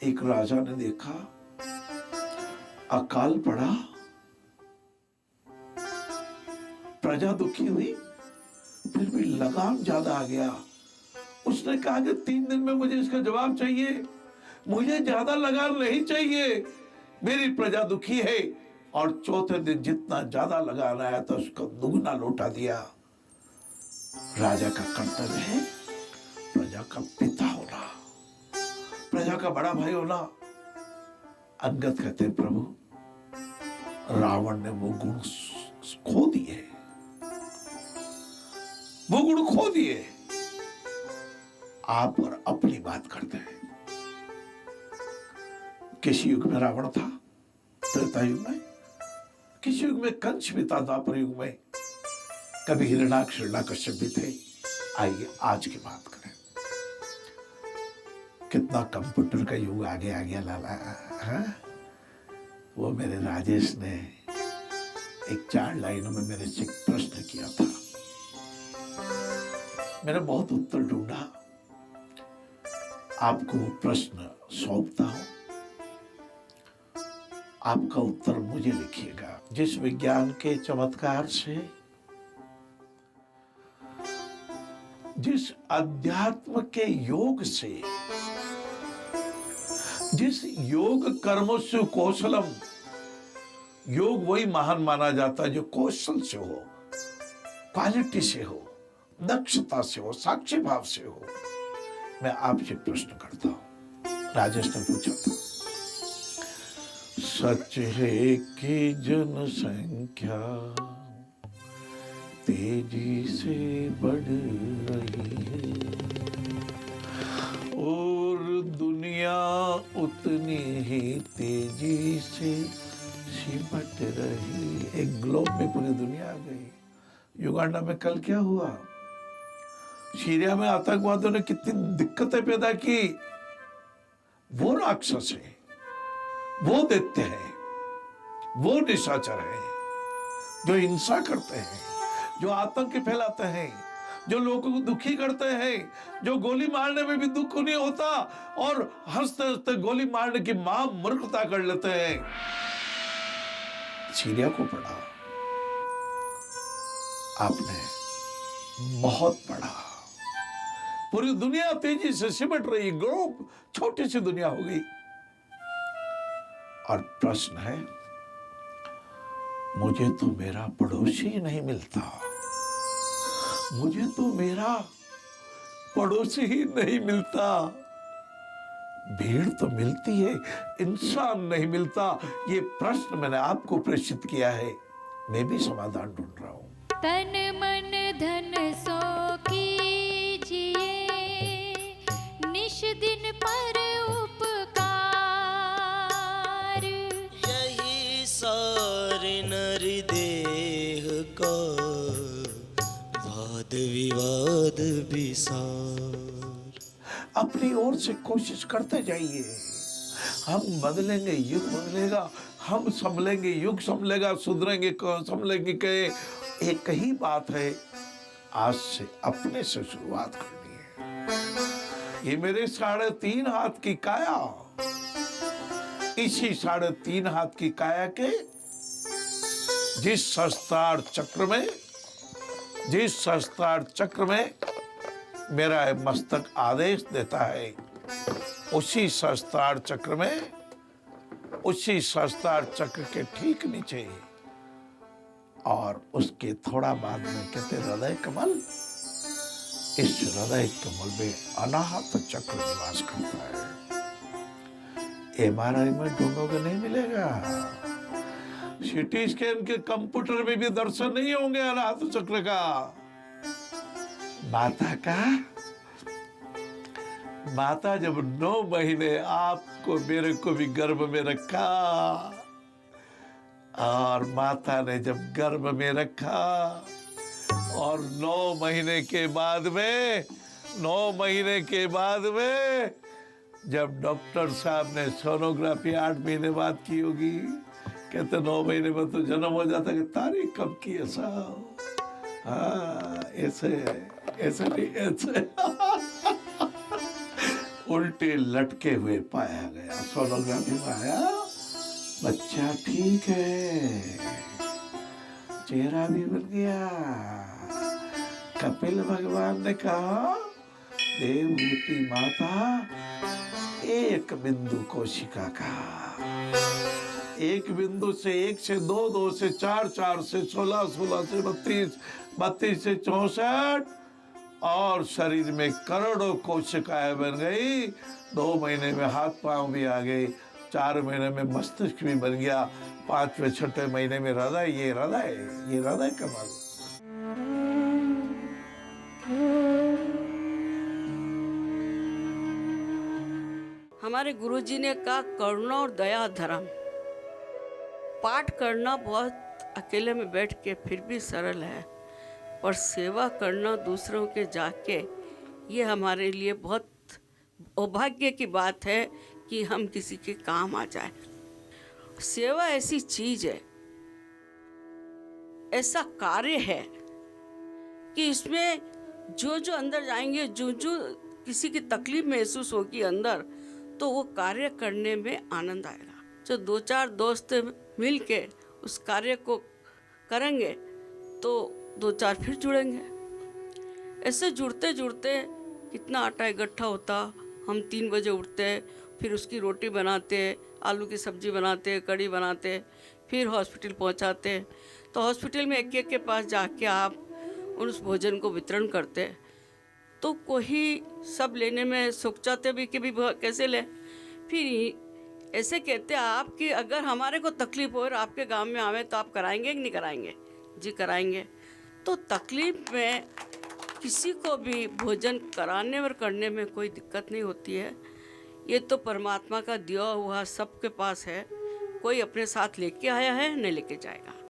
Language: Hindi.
एक राजा ने देखा अकाल पड़ा, प्रजा दुखी हुई, फिर भी लगाम ज्यादा आ गया। उसने कहा कि 3 दिन में मुझे इसका जवाब चाहिए, मुझे ज्यादा लगान नहीं चाहिए, मेरी प्रजा दुखी है। और चौथे दिन जितना ज्यादा लगान आया था उसको दुगना लौटा दिया। राजा का कर्तव्य है प्रजा का पिता होना, प्रजा का बड़ा भाई होना। अंगद कहते हैं प्रभु रावण ने वो गुण खो दिए, वो गुण खो दिए। आप और अपनी बात करते हैं। किसी युग में रावण था, त्रेता युग में, किसी युग में कंस भी था, द्वापर युग में, कभी हिरण्याक्ष हिरण्यकश्यप भी थे। आइए आज की बात करें। कितना कंप्यूटर का युग आगे आ गया लाला। हाँ? वो मेरे राजेश ने एक 4 लाइनों में मेरे से एक प्रश्न किया था, मैंने बहुत उत्तर ढूंढा। आपको प्रश्न सौंपता हूं, आपका उत्तर मुझे लिखिएगा। जिस विज्ञान के चमत्कार से, जिस अध्यात्म के योग से, जिस योग कर्म से कौशलम, योग वही महान माना जाता है जो कौशल से हो, क्वालिटी से हो, दक्षता से हो, साक्षी भाव से हो। मैं आपसे प्रश्न करता हूं। राजेश ने पूछा था, सच है कि जनसंख्या तेजी से बढ़ रही है और दुनिया उतनी ही तेजी से सिमट रही। एक ग्लोब में पूरी दुनिया आ गई। युगांडा में कल क्या हुआ? सीरिया में आतंकवादियों ने कितनी दिक्कतें पैदा की। वो राक्षस है, वो दैत्य है, वो निशाचर है जो हिंसा करते हैं, जो आतंक फैलाते हैं, जो लोगों को दुखी करते हैं, जो गोली मारने में भी दुख नहीं होता और हंसते हंसते गोली मारने की मां मूर्खता कर लेते हैं। सीरिया को पढ़ा आपने, बहुत पढ़ा। पूरी दुनिया तेजी से सिमट रही, ग्लोब छोटी सी दुनिया हो गई। और प्रश्न है, मुझे तो मेरा पड़ोसी ही नहीं मिलता, मुझे तो मेरा पड़ोसी ही नहीं मिलता। भीड़ तो मिलती है, इंसान नहीं मिलता। ये प्रश्न मैंने आपको प्रेषित किया है, मैं भी समाधान ढूंढ रहा हूं। तन मन धन सो कीजिए, निश दिन पर उपकार, यही सारे नर देह का वाद विवाद विसार। अपनी ओर से कोशिश करते जाइए। हम बदलेंगे, युग बदलेगा, हम संभलेंगे, युग संभलेगा, सुधरेंगे, संभलेंगे। के एक ही बात है, आज से अपने से शुरुआत करनी है। ये मेरे 3.5 हाथ की काया, इसी 3.5 हाथ की काया के जिस सहस्त्रार चक्र में, जिस सहस्त्रार चक्र में मेरा मस्तक आदेश देता है, उसी सहस्त्रार चक्र में, उसी सहस्त्रार चक्र के ठीक नीचे और उसके थोड़ा बाद में कहते हृदय कमल, इस हृदय कमल में अनाहत चक्र निवास करता है। एमआरआई में ढूंढोगे नहीं मिलेगा, सीटी स्कैन के कंप्यूटर में भी दर्शन नहीं होंगे अनाहत चक्र का। माता का, माता जब 9 महीने आपको मेरे को भी गर्भ में रखा और माता ने जब गर्भ में रखा और 9 महीने के बाद में, 9 महीने के बाद में जब डॉक्टर साहब ने सोनोग्राफी 8 महीने बाद की होगी, कहते 9 महीने में तो जन्म हो जाता कि तारीख कब की है साहब। हाँ ऐसे, ऐसे नहीं, ऐसे उल्टे लटके हुए पाया गया। सोनोग्राफी में आया, बच्चा ठीक है, चेहरा भी बन गया। कपिल भगवान ने कहा, देवभूति माता, एक बिंदु कोशिका का, एक बिंदु से 1 से 2, 2 से 4, 4 से 16, 16 से 32, 32 से 64, और शरीर में करोड़ों कोशिकाएं बन गई। 2 महीने में हाथ पांव भी आ गए, 4 महीने में मस्तिष्क भी बन गया, 5वें 6वें महीने में हृदय। ये हृदय कमाल। हमारे गुरुजी ने कहा, करुणा और दया धर्म। पाठ करना बहुत अकेले में बैठ के फिर भी सरल है, पर सेवा करना दूसरों के जाके, ये हमारे लिए बहुत सौभाग्य की बात है कि हम किसी के काम आ जाए। सेवा ऐसी चीज है, ऐसा कार्य है कि इसमें जो जो अंदर जाएंगे, जो जो किसी की तकलीफ महसूस होगी अंदर, तो वो कार्य करने में आनंद आएगा। जो 2-4 दोस्त मिल के उस कार्य को करेंगे तो 2-4 फिर जुड़ेंगे। ऐसे जुड़ते जुड़ते कितना आटा इकट्ठा होता। हम 3 बजे उठते, फिर उसकी रोटी बनाते, आलू की सब्जी बनाते, कढ़ी बनाते, फिर हॉस्पिटल पहुंचाते। तो हॉस्पिटल में एक एक के पास जाके आप उस भोजन को वितरण करते, तो कोई सब लेने में सोचाते भी कि भी कैसे ले। फिर ऐसे कहते आप कि अगर हमारे को तकलीफ हो और आपके गांव में आवे तो आप कराएंगे कि नहीं कराएंगे? जी कराएंगे। तो तकलीफ में किसी को भी भोजन कराने और करने में कोई दिक्कत नहीं होती है। ये तो परमात्मा का दिया हुआ सबके पास है, कोई अपने साथ लेके आया है, नहीं लेके जाएगा।